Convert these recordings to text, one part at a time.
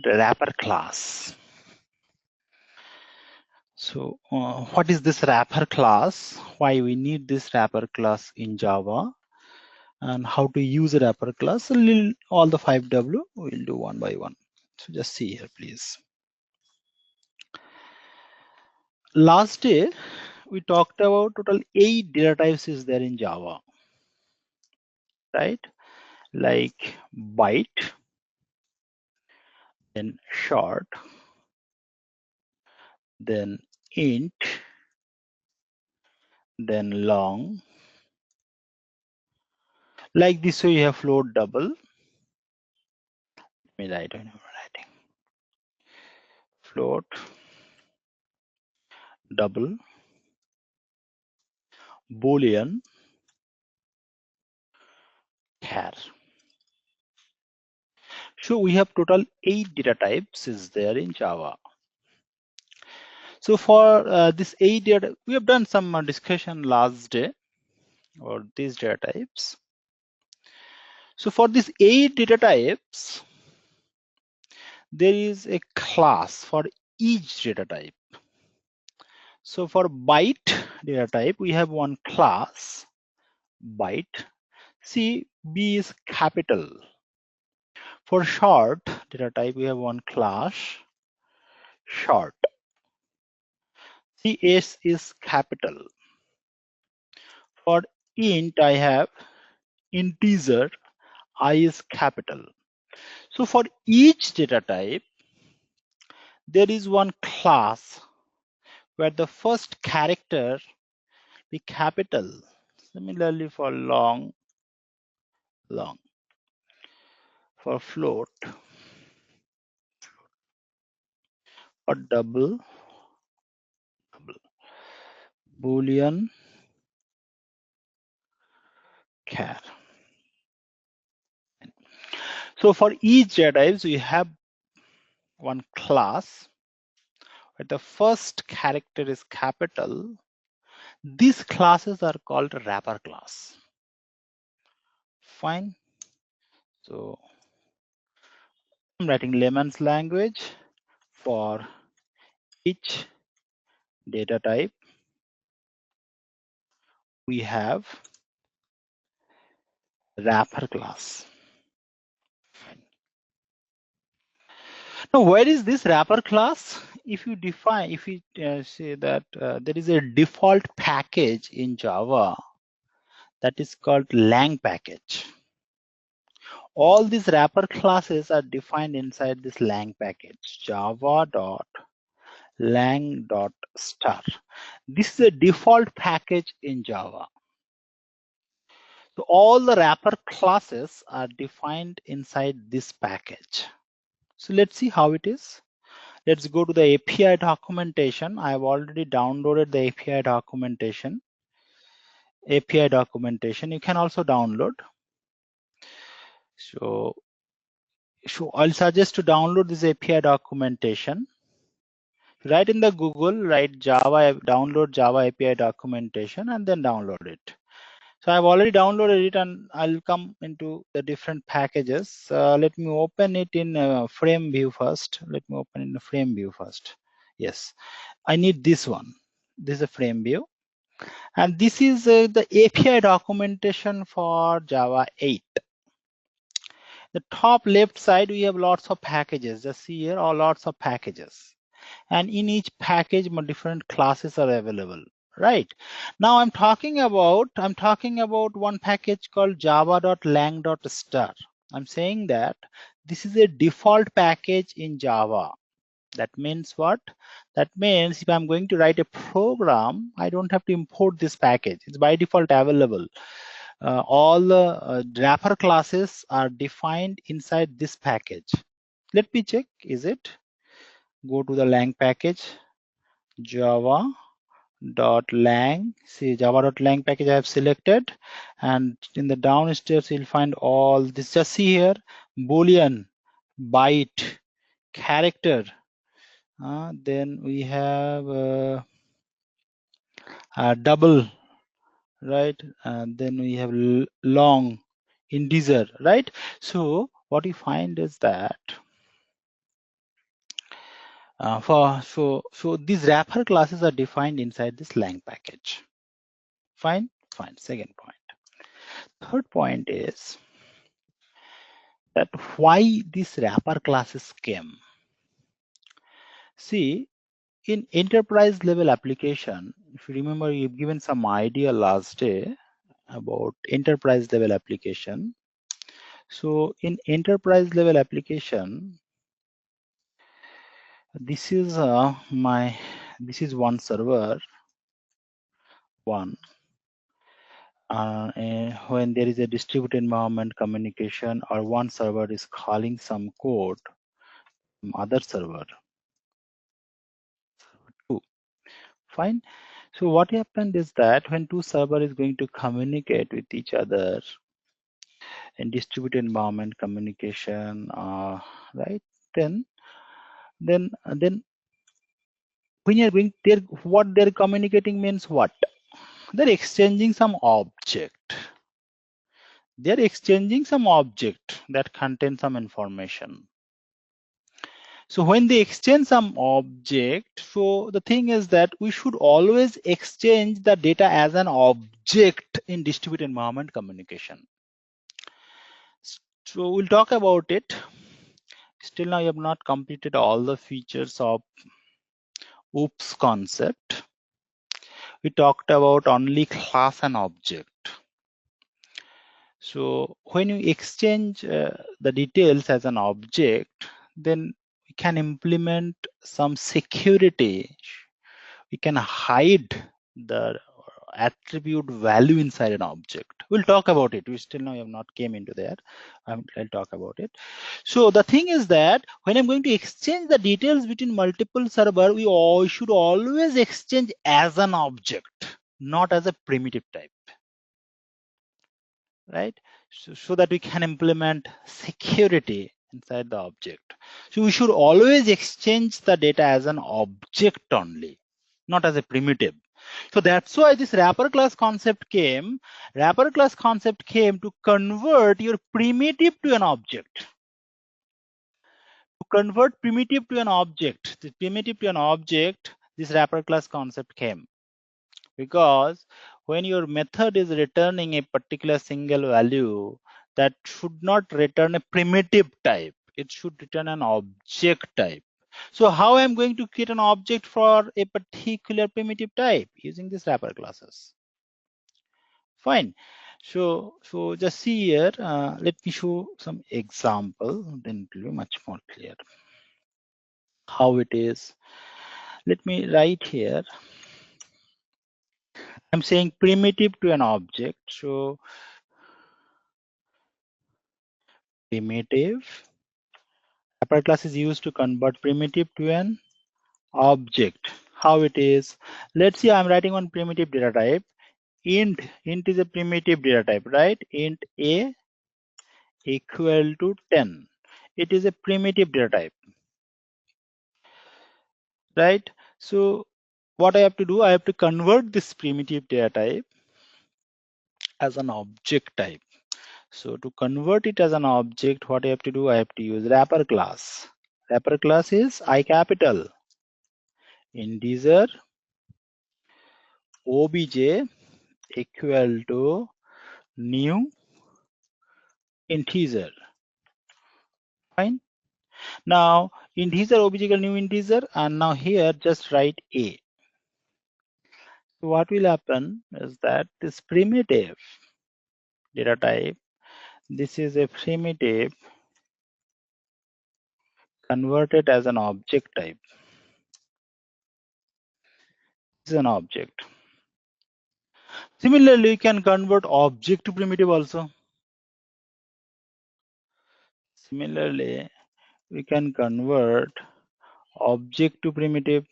wrapper class. So what is this wrapper class? Why we need this wrapper class in Java? And how to use a wrapper class? All the 5W we'll do one by one. So just see here, please. Last day we talked about total 8 data types is there in Java, right? Like byte, then short, then int, then long. Like this way you have float double. Let me write on writing. Float double, boolean, char. So we have total 8 data types is there in Java. So for this 8 data, we have done some discussion last day or these data types. So for these 8 data types, there is a class for each data type. So for byte data type, we have one class, byte. See, B is capital. For short data type, we have one class, short. See, S is capital. For int, I have integer, I is capital. So for each data type, there is one class where the first character be capital. Similarly for long, long. For float, for double, double. Boolean, char. So for each data types, we have one class where the first character is capital. These classes are called wrapper class. Fine. So I'm writing layman's language for each data type. We have wrapper class. Fine. Now, where is this wrapper class? If you define, if you say that there is a default package in Java that is called lang package. All these wrapper classes are defined inside this lang package, java.lang.star. This is a default package in Java. So all the wrapper classes are defined inside this package. So let's see how it is. Let's go to the API documentation. I have already downloaded the API documentation. API documentation, you can also download. So I'll suggest to download this API documentation. Write in the Google, write Java, download Java API documentation and then download it. So I've already downloaded it and I'll come into the different packages. Let me open it in frame view first. Let me open in the frame view first. Yes, I need this one. This is a frame view. And this is the API documentation for Java 8. The top left side, we have lots of packages. Just see here, all lots of packages. And in each package, different classes are available. Right now, I'm talking about one package called java.lang.star. I'm saying that this is a default package in Java. That means what? That means if I'm going to write a program, I don't have to import this package. It's by default available. All the wrapper classes are defined inside this package. Let me check. Is it? Go to the lang package, java.lang. See, java.lang package I have selected, and in the downstairs you'll find all this. Just see here, boolean, byte, character. Then we have double, right? And then we have long, integer, right? So what you find is that So these wrapper classes are defined inside this lang package. Fine. Second point. Third point is that why these wrapper classes came. See, in enterprise level application, if you remember, you've given some idea last day about enterprise level application. So in enterprise level application, this is one server one. When there is a distributed environment communication or one server is calling some code from other server. Two. Fine. So what happened is that when two server is going to communicate with each other in distributed environment communication, right? Then when you're going there, what they're communicating means what? They're exchanging some object. They're exchanging some object that contains some information. So when they exchange some object, so the thing is that we should always exchange the data as an object in distributed environment communication. So we'll talk about it. Still now you have not completed all the features of OOPS concept. We talked about only class and object. So when you exchange the details as an object, then we can implement some security. We can hide the attribute value inside an object. We'll talk about it. We still now have not came into there. I'll talk about it. So the thing is that when I'm going to exchange the details between multiple server, we all should always exchange as an object, not as a primitive type. Right? So that we can implement security inside the object. So we should always exchange the data as an object only, not as a primitive. So that's why this wrapper class concept came. Wrapper class concept came to convert your primitive to an object. To convert primitive to an object, the primitive to an object, this wrapper class concept came. Because when your method is returning a particular single value, that should not return a primitive type. It should return an object type. So how I'm going to create an object for a particular primitive type using these wrapper classes? Fine. So just see here. Let me show some example. Then it will be much more clear how it is. Let me write here. I'm saying primitive to an object. So primitive. Wrapper class is used to convert primitive to an object. How it is? Let's see. I'm writing one primitive data type. Int is a primitive data type, right? Int a equal to 10. It is a primitive data type, right? So what I have to do, I have to convert this primitive data type as an object type. So to convert it as an object, what I have to do, I have to use wrapper class. Wrapper class is I capital integer obj equal to new integer. Fine. Now integer obj equal new integer, and now here just write a. So what will happen is that this primitive data type, this is a primitive converted as an object type. This is an object. Similarly, you can convert object to primitive also. Similarly, we can convert object to primitive.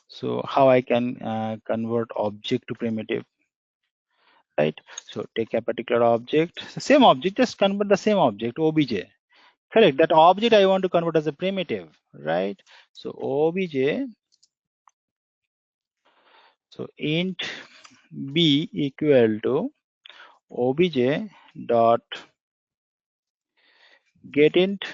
So how I can convert object to primitive, right? So take a particular object, the same object, just convert the same object, obj. Correct. That object I want to convert as a primitive, right? So obj, so int b equal to obj dot getInt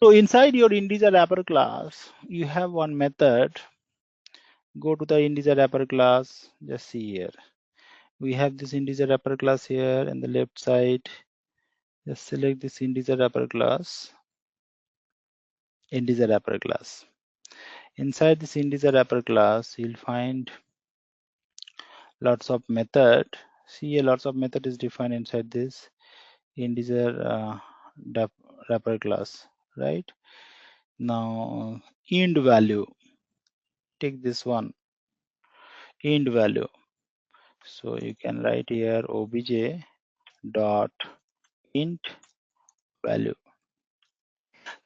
So inside your integer wrapper class, you have one method. Go to the integer wrapper class. Just see here. We have this integer wrapper class here in the left side. Just select this integer wrapper class. Integer wrapper class. Inside this integer wrapper class, you'll find lots of method. See here, lots of method is defined inside this integer wrapper class, right? Now, end value. Take this one, end value. So you can write here obj dot int value.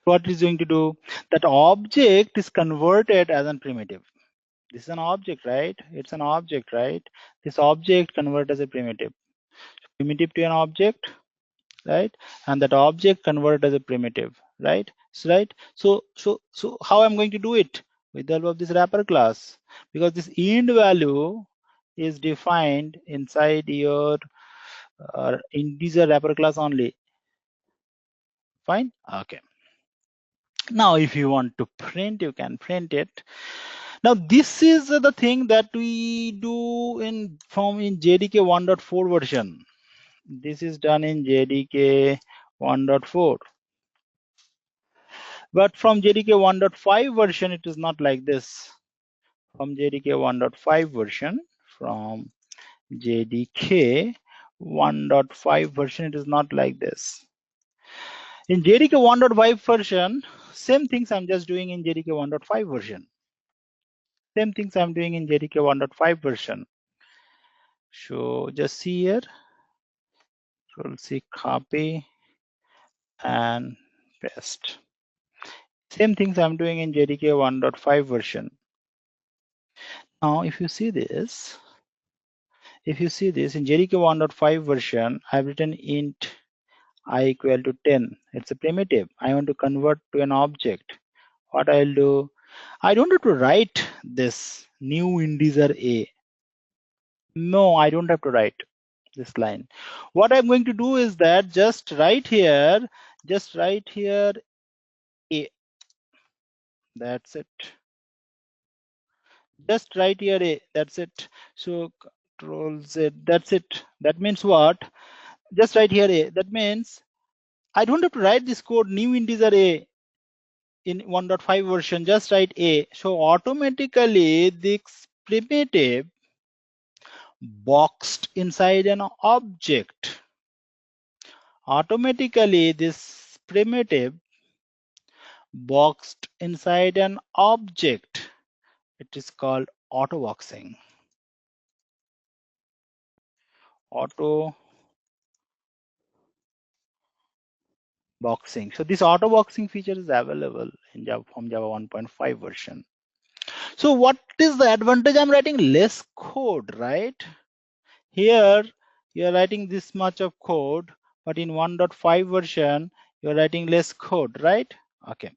What is going to do? That object is converted as a primitive. This is an object, right? It's an object, right? This object convert as a primitive. Primitive to an object, right? And that object convert as a primitive, right? So how I'm going to do it? With the help of this wrapper class, because this end value is defined inside your integer wrapper class only. Fine. Okay. Now, if you want to print, you can print it. Now, this is the thing that we do in JDK 1.4 version. This is done in JDK 1.4. But from JDK 1.5 version, it is not like this. From JDK 1.5 version, from JDK 1.5 version, it is not like this. In JDK 1.5 version, same things I'm just doing in JDK 1.5 version. Same things I'm doing in JDK 1.5 version. So just see here. So we'll see copy and paste. Same things I'm doing in JDK 1.5 version. Now, if you see this in JDK 1.5 version, I've written int I equal to 10. It's a primitive. I want to convert to an object. What I'll do, I don't have to write this new integer a. No, I don't have to write this line. What I'm going to do is that just write here a. That's it. Just write here a. That's it. So Control Z. That's it. That means what? Just write here a. That means I don't have to write this code new integer a in 1.5 version. Just write a. So automatically this primitive boxed inside an object. Automatically this primitive boxed inside an object. It is called auto boxing. Auto boxing. So this auto boxing feature is available in Java from Java 1.5 version. So what is the advantage? I'm writing less code, right? Here you're writing this much of code, but in 1.5 version you're writing less code, right? Okay.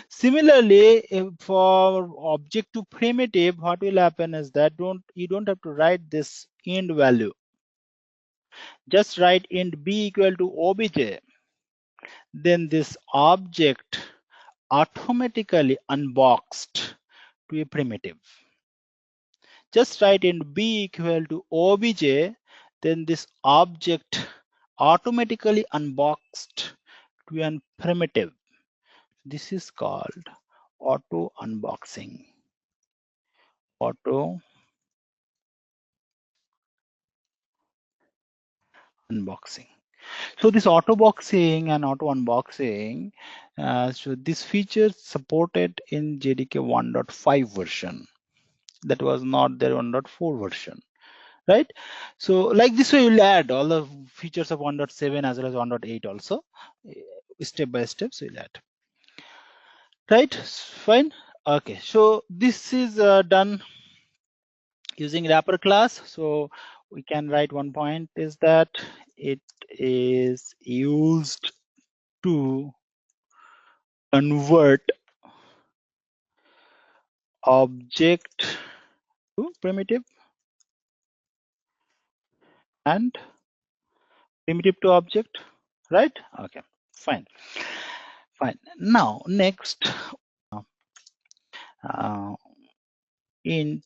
Similarly, for object to primitive, what will happen is that you don't have to write this end value. Just write int b equal to obj. Then this object automatically unboxed to a primitive. Just write int b equal to obj. Then this object automatically unboxed to a primitive. This is called auto unboxing. Auto unboxing. So this auto boxing and auto unboxing, so this feature supported in JDK 1.5 version. That was not there 1.4 version, right? So like this way you'll add all the features of 1.7 as well as 1.8 also, step by step. So you'll add, right? Fine. Okay. So this is done using wrapper class. So we can write one point is that it is used to convert object to primitive and primitive to object, right? Okay, fine. Fine. Now next, int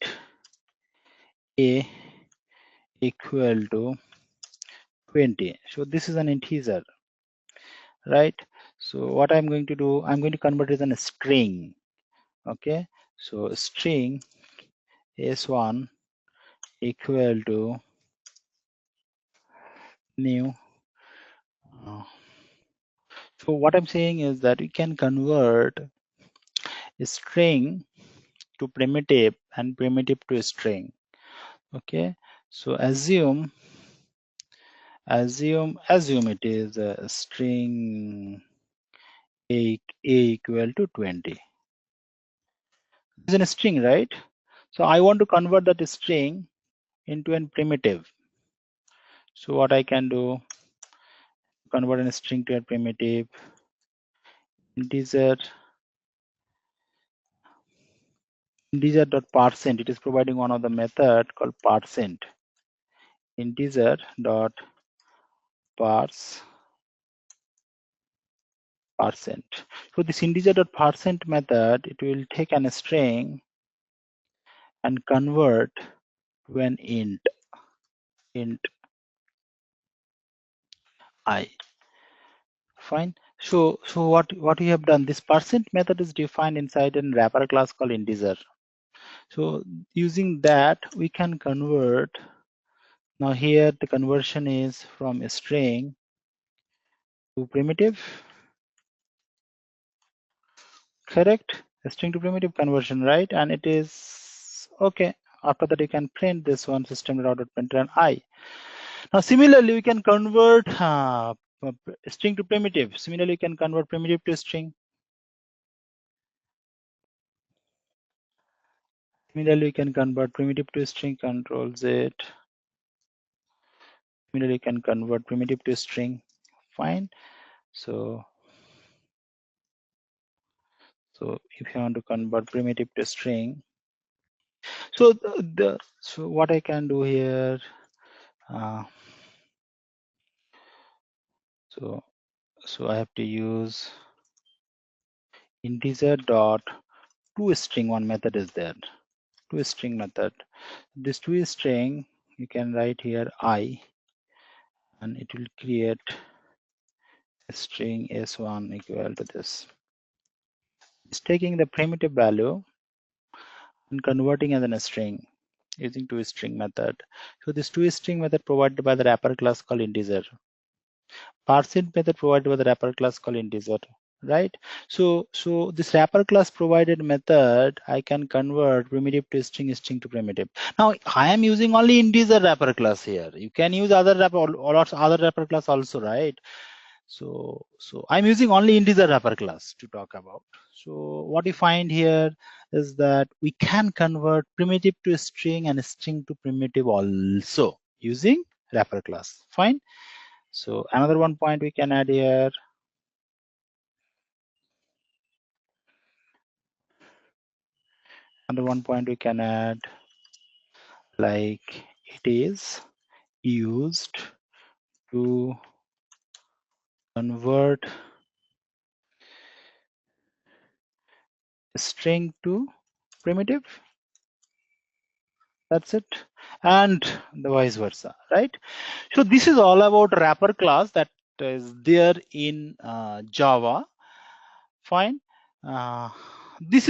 a equal to 20. So this is an integer, right? So what I'm going to do, I'm going to convert it as a string. Okay, so string s1 equal to new. So what I'm saying is that we can convert a string to primitive and primitive to a string. Okay, so assume it is a string a equal to 20. It's in a string, right? So I want to convert that string into a primitive. So what I can do, convert a string to a primitive, integer dot %. It is providing one of the method called %. Integer dot parse %. So this integer dot % method, it will take a string and convert to an int I. Fine. So what we have done, this % method is defined inside a wrapper class called integer. So using that we can convert. Now here the conversion is from a string to primitive. Correct? A string to primitive conversion, right? And it is okay. After that you can print this one, system.out.println I. Now similarly we can convert string to primitive. Similarly you can convert primitive to string. Similarly you can convert primitive to string, Control Z. Similarly you can convert primitive to string. Fine. So if you want to convert primitive to string, so what I can do here, so I have to use integer dot toString. One method is there, toString method. This toString you can write here I, and it will create a string s1 equal to this. It's taking the primitive value and converting as a string using toString method. So this toString method provided by the wrapper class called integer. ParseInt method provided by the wrapper class called integer, right? So this wrapper class provided method, I can convert primitive to string, string to primitive. Now I am using only integer wrapper class here. You can use other wrapper class also, right? So I'm using only integer wrapper class to talk about. So what you find here is that we can convert primitive to string and string to primitive also using wrapper class. Fine. So another one point we can add here. Another one point we can add, like it is used to convert string to primitive. That's it. And the vice versa, right? So this is all about wrapper class that is there in Java. Fine. This is